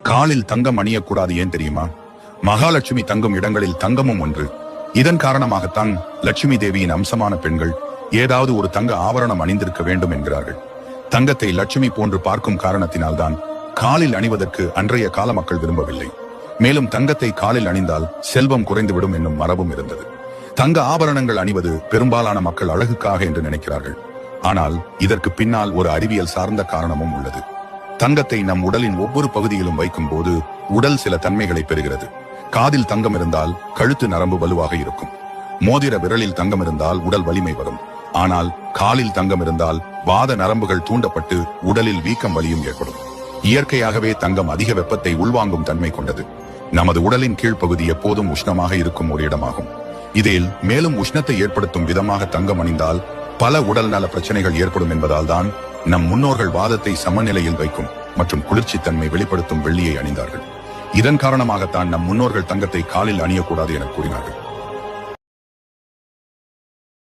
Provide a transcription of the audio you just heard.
காலில் தங்கம் அணியக்கூடாது, ஏன் தெரியுமா? மகாலட்சுமி தங்கும் இடங்களில் தங்கமும் ஒன்று. இதன் காரணமாகத்தான் லட்சுமி தேவியின் அம்சமான பெண்கள் ஏதாவது ஒரு தங்க ஆபரணம் அணிந்திருக்க வேண்டும் என்கிறார்கள். தங்கத்தை லட்சுமி போன்று பார்க்கும் காரணத்தினால்தான் காலில் அணிவதற்கு அன்றைய கால மக்கள் விரும்பவில்லை. மேலும் தங்கத்தை காலில் அணிந்தால் செல்வம் குறைந்துவிடும் என்னும் மரபும் இருந்தது. தங்க ஆபரணங்கள் அணிவது பெரும்பாலான மக்கள் அழகுக்காக என்று நினைக்கிறார்கள். ஆனால் இதற்கு பின்னால் ஒரு அறிவியல் சார்ந்த காரணமும் உள்ளது. தங்கத்தை நம் உடலின் ஒவ்வொரு பகுதியிலும் வைக்கும் போது உடல் சில தன்மைகளை பெறுகிறது. காதில் தங்கம் இருந்தால் கழுத்து நரம்பு வலுவாக இருக்கும். மோதிர விரலில் தங்கம் இருந்தால் உடல் வலிமை வரும். ஆனால் காலில் தங்கம் இருந்தால் வாத நரம்புகள் தூண்டப்பட்டு உடலில் வீக்கம் வலியும் ஏற்படும். இயற்கையாகவே தங்கம் அதிக வெப்பத்தை உள்வாங்கும் தன்மை கொண்டது. நமது உடலின் கீழ்ப்பகுதி எப்போதும் உஷ்ணமாக இருக்கும் ஒரு இடமாகும். இதில் மேலும் உஷ்ணத்தை ஏற்படுத்தும் விதமாக தங்கம் அணிந்தால் பல உடல் நல பிரச்சனைகள் ஏற்படும் என்பதால் தான் நம் முன்னோர்கள் வாதத்தை சமநிலையில் வைக்கும் மற்றும் குளிர்ச்சி தன்மை வெளிப்படுத்தும் வெள்ளியை அணிந்தார்கள். இதன் காரணமாகத்தான் நம் முன்னோர்கள் தங்கத்தை காலில் அணியக்கூடாது என கூறினார்கள்.